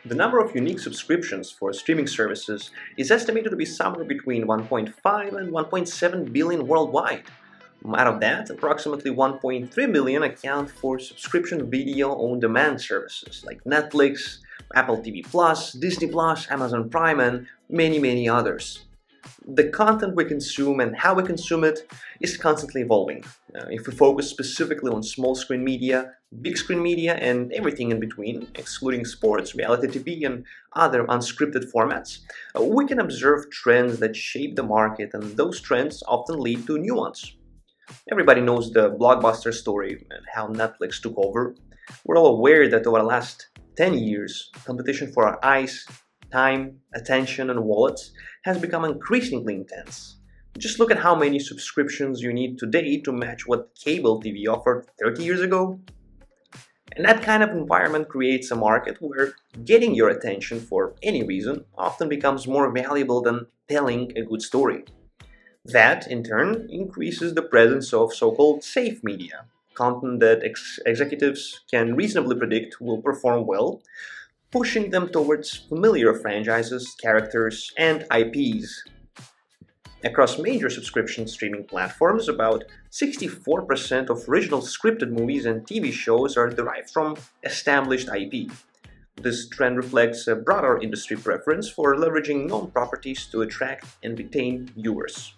The number of unique subscriptions for streaming services is estimated to be somewhere between 1.5 and 1.7 billion worldwide. Out of that, approximately 1.3 million account for subscription video on-demand services like Netflix, Apple TV+, Disney+, Amazon Prime, and many others. The content we consume and how we consume it is constantly evolving. If we focus specifically on small screen media, big screen media, and everything in between, excluding sports, reality TV, and other unscripted formats, we can observe trends that shape the market, and those trends often lead to new ones. Everybody knows the Blockbuster story and how Netflix took over. We're all aware that over the last 10 years, competition for our eyes, time, attention, and wallets has become increasingly intense. Just look at how many subscriptions you need today to match what cable TV offered 30 years ago. And that kind of environment creates a market where getting your attention for any reason often becomes more valuable than telling a good story. That, in turn, increases the presence of so-called safe media, content that executives can reasonably predict will perform well, pushing them towards familiar franchises, characters, and IPs. Across major subscription streaming platforms, about 64% of original scripted movies and TV shows are derived from established IP. This trend reflects a broader industry preference for leveraging known properties to attract and retain viewers.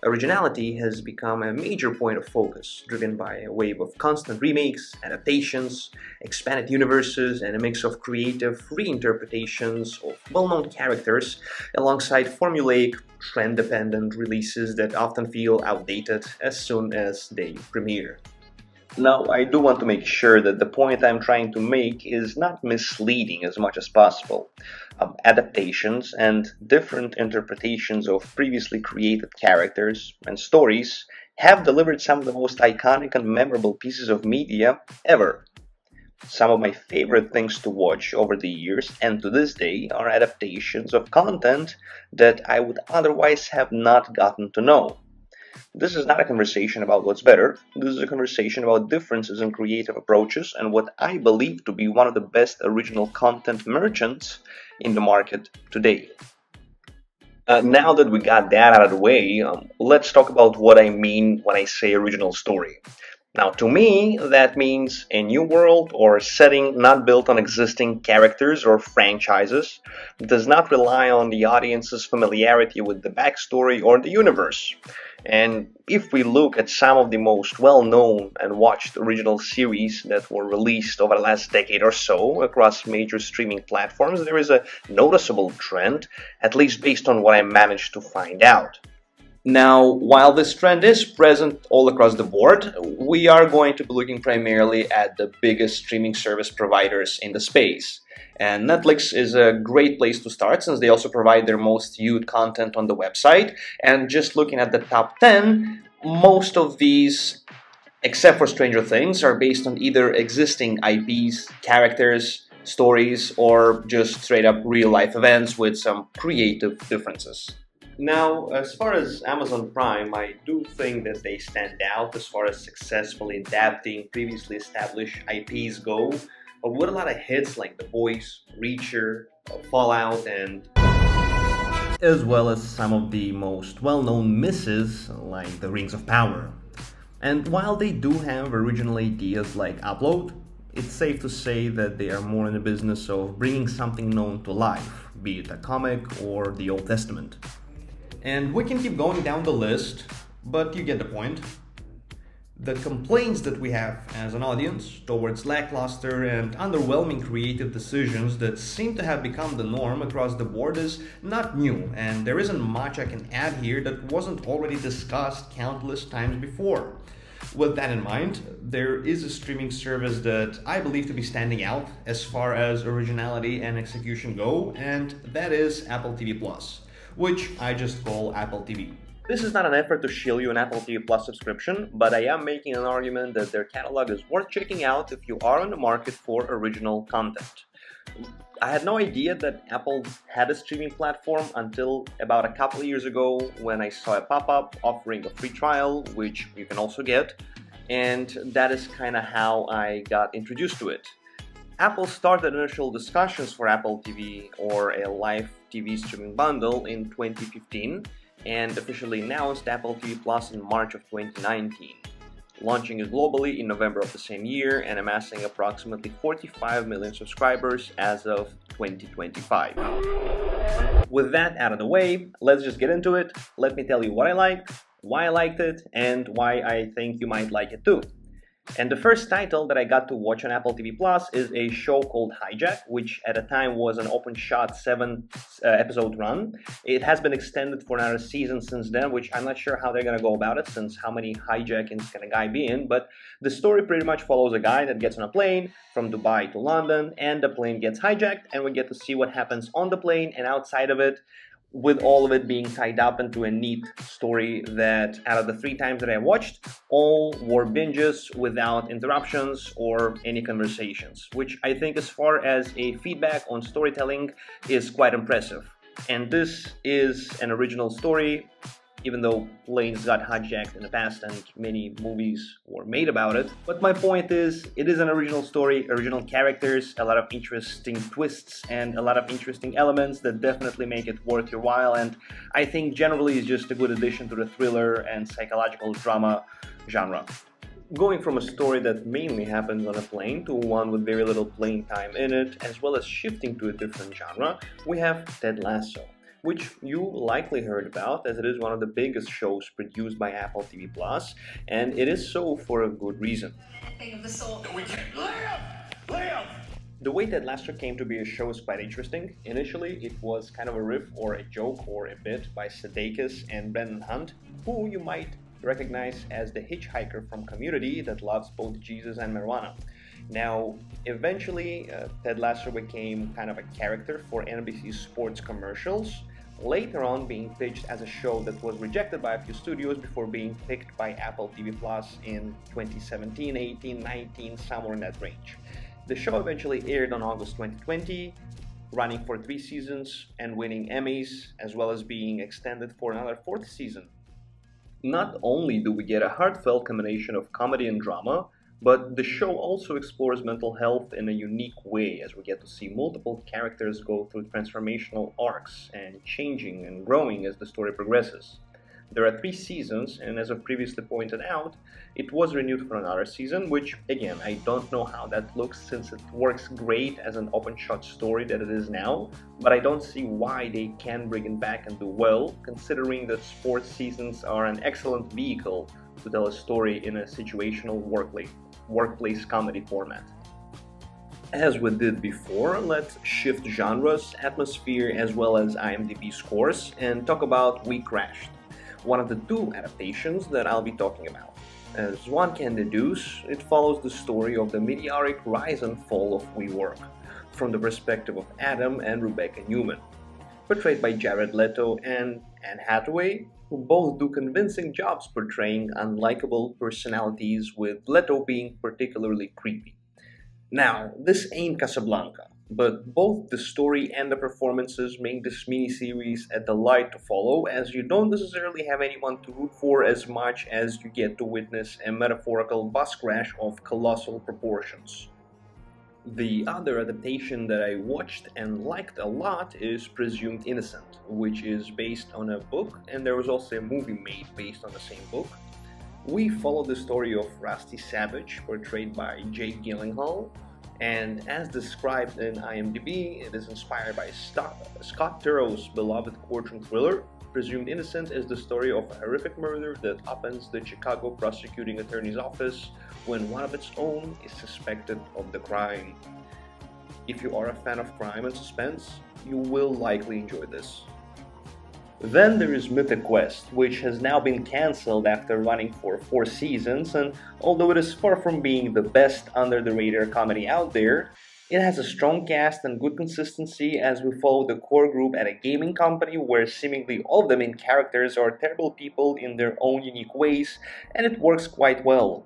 Originality has become a major point of focus, driven by a wave of constant remakes, adaptations, expanded universes, and a mix of creative reinterpretations of well-known characters, alongside formulaic, trend-dependent releases that often feel outdated as soon as they premiere. Now, I do want to make sure that the point I'm trying to make is not misleading as much as possible. Adaptations and different interpretations of previously created characters and stories have delivered some of the most iconic and memorable pieces of media ever. Some of my favorite things to watch over the years and to this day are adaptations of content that I would otherwise have not gotten to know. This is not a conversation about what's better. This is a conversation about differences in creative approaches and what I believe to be one of the best original content merchants in the market today. Now that we got that out of the way, let's talk about what I mean when I say original story. Now, to me, that means a new world or setting not built on existing characters or franchises, does not rely on the audience's familiarity with the backstory or the universe. And if we look at some of the most well-known and watched original series that were released over the last decade or so across major streaming platforms, there is a noticeable trend, at least based on what I managed to find out. Now, while this trend is present all across the board, we are going to be looking primarily at the biggest streaming service providers in the space. And Netflix is a great place to start since they also provide their most viewed content on the website. And just looking at the top 10, most of these, except for Stranger Things, are based on either existing IPs, characters, stories, or just straight up real-life events with some creative differences. Now, as far as Amazon Prime, I do think that they stand out as far as successfully adapting previously established IPs go, with a lot of hits like The Boys, Reacher, Fallout, and as well as some of the most well-known misses like The Rings of Power. And while they do have original ideas like Upload, it's safe to say that they are more in the business of bringing something known to life, be it a comic or the Old Testament. And we can keep going down the list, but you get the point. The complaints that we have as an audience towards lackluster and underwhelming creative decisions that seem to have become the norm across the board is not new, and there isn't much I can add here that wasn't already discussed countless times before. With that in mind, there is a streaming service that I believe to be standing out as far as originality and execution go, and that is Apple TV+, which I just call Apple TV. This is not an effort to shill you an Apple TV Plus subscription, but I am making an argument that their catalog is worth checking out if you are on the market for original content. I had no idea that Apple had a streaming platform until about a couple of years ago when I saw a pop-up offering a free trial, which you can also get, and that is kind of how I got introduced to it. Apple started initial discussions for Apple TV or a live TV streaming bundle in 2015 and officially announced Apple TV Plus in March of 2019, launching it globally in November of the same year and amassing approximately 45 million subscribers as of 2025. With that out of the way, let's just get into it. Let me tell you what I liked, why I liked it, and why I think you might like it too. And the first title that I got to watch on Apple TV Plus is a show called Hijack, which at the time was an open-shot 7-episode run. It has been extended for another season since then, which I'm not sure how they're going to go about it, since how many hijackings can a guy be in, but the story pretty much follows a guy that gets on a plane from Dubai to London, and the plane gets hijacked, and we get to see what happens on the plane and outside of it, with all of it being tied up into a neat story that, out of the 3 times that I watched, all were binges without interruptions or any conversations, which I think, as far as a feedback on storytelling, is quite impressive. And this is an original story, even though planes got hijacked in the past and many movies were made about it. But my point is, it is an original story, original characters, a lot of interesting twists, and a lot of interesting elements that definitely make it worth your while, and I think generally is just a good addition to the thriller and psychological drama genre. Going from a story that mainly happens on a plane to one with very little plane time in it, as well as shifting to a different genre, we have Ted Lasso, which you likely heard about, as it is one of the biggest shows produced by Apple TV Plus, and it is so for a good reason. The way Ted Lasso came to be a show is quite interesting. Initially, it was kind of a riff or a joke or a bit by Sudeikis and Brendan Hunt, who you might recognize as the hitchhiker from Community that loves both Jesus and marijuana. Now, eventually, Ted Lasso became kind of a character for NBC sports commercials, later on being pitched as a show that was rejected by a few studios before being picked by Apple TV Plus in 2017, 18, 19, somewhere in that range. The show eventually aired on August 2020, running for 3 seasons and winning Emmys, as well as being extended for another 4th season. Not only do we get a heartfelt combination of comedy and drama, but the show also explores mental health in a unique way, as we get to see multiple characters go through transformational arcs and changing and growing as the story progresses. There are 3 seasons, and as I've previously pointed out, it was renewed for another season, which, again, I don't know how that looks since it works great as an open-shot story that it is now, but I don't see why they can bring it back and do well, considering that sports seasons are an excellent vehicle to tell a story in a situational workplace comedy format. As we did before, let's shift genres, atmosphere, as well as IMDb scores, and talk about WeCrashed, one of the 2 adaptations that I'll be talking about. As one can deduce, it follows the story of the meteoric rise and fall of WeWork, from the perspective of Adam and Rebecca Newman, portrayed by Jared Leto and Anne Hathaway, who both do convincing jobs portraying unlikable personalities, with Leto being particularly creepy. Now, this ain't Casablanca, but both the story and the performances make this miniseries a delight to follow, as you don't necessarily have anyone to root for as much as you get to witness a metaphorical bus crash of colossal proportions. The other adaptation that I watched and liked a lot is Presumed Innocent, which is based on a book, and there was also a movie made based on the same book. We follow the story of Rusty Savage, portrayed by Jake Gyllenhaal, and as described in IMDb, it is inspired by Scott Turo's beloved courtroom thriller. Presumed Innocent is the story of a horrific murder that upends the Chicago prosecuting attorney's office when one of its own is suspected of the crime. If you are a fan of crime and suspense, you will likely enjoy this. Then there is Mythic Quest, which has now been cancelled after running for 4 seasons, and although it is far from being the best under-the-radar comedy out there, it has a strong cast and good consistency, as we follow the core group at a gaming company where seemingly all of the main characters are terrible people in their own unique ways, and it works quite well.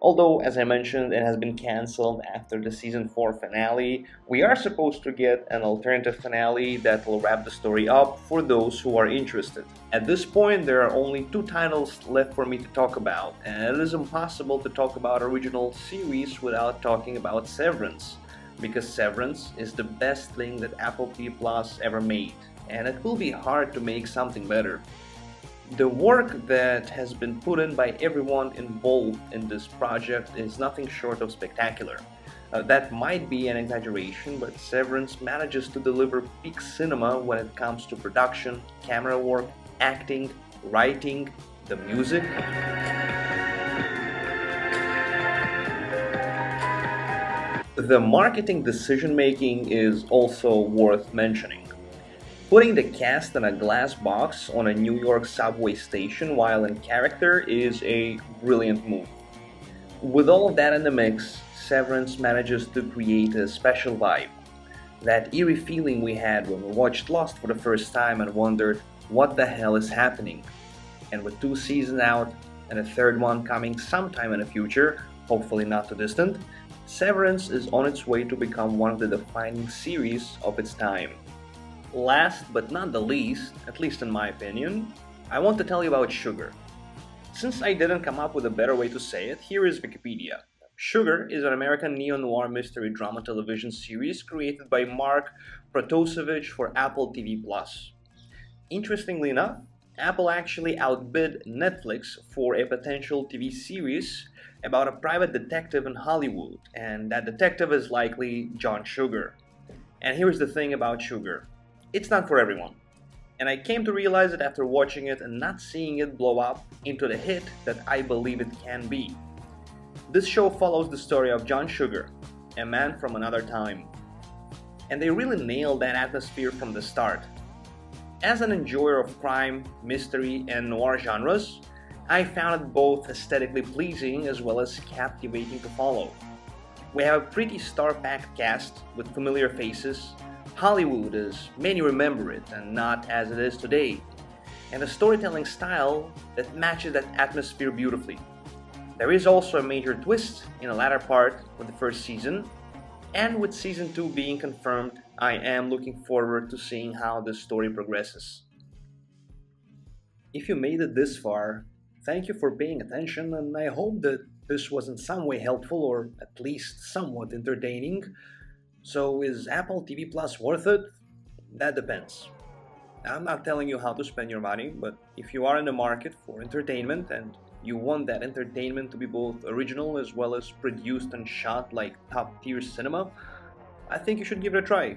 Although, as I mentioned, it has been cancelled after the season 4 finale, we are supposed to get an alternative finale that will wrap the story up for those who are interested. At this point, there are only 2 titles left for me to talk about, and it is impossible to talk about original series without talking about Severance, because Severance is the best thing that Apple TV Plus ever made, and it will be hard to make something better. The work that has been put in by everyone involved in this project is nothing short of spectacular. That might be an exaggeration, but Severance manages to deliver peak cinema when it comes to production, camera work, acting, writing, the music. The marketing decision-making is also worth mentioning. Putting the cast in a glass box on a New York subway station while in character is a brilliant move. With all of that in the mix, Severance manages to create a special vibe. That eerie feeling we had when we watched Lost for the first time and wondered what the hell is happening. And with 2 seasons out and a third one coming sometime in the future, hopefully not too distant, Severance is on its way to become one of the defining series of its time. Last but not the least, at least in my opinion, I want to tell you about Sugar. Since I didn't come up with a better way to say it, here is Wikipedia. Sugar is an American neo-noir mystery drama television series created by Mark Protosevich for Apple TV+. Interestingly enough, Apple actually outbid Netflix for a potential TV series about a private detective in Hollywood, and that detective is likely John Sugar. And here's the thing about Sugar. It's not for everyone. And I came to realize it after watching it and not seeing it blow up into the hit that I believe it can be. This show follows the story of John Sugar, a man from another time. And they really nailed that atmosphere from the start. As an enjoyer of crime, mystery, and noir genres, I found it both aesthetically pleasing as well as captivating to follow. We have a pretty star-packed cast with familiar faces, Hollywood as many remember it and not as it is today, and a storytelling style that matches that atmosphere beautifully. There is also a major twist in the latter part of the first season, and with season 2 being confirmed, I am looking forward to seeing how this story progresses. If you made it this far, thank you for paying attention, and I hope that this was in some way helpful or at least somewhat entertaining. So is Apple TV Plus worth it? That depends. I'm not telling you how to spend your money, but if you are in the market for entertainment and you want that entertainment to be both original as well as produced and shot like top-tier cinema, I think you should give it a try.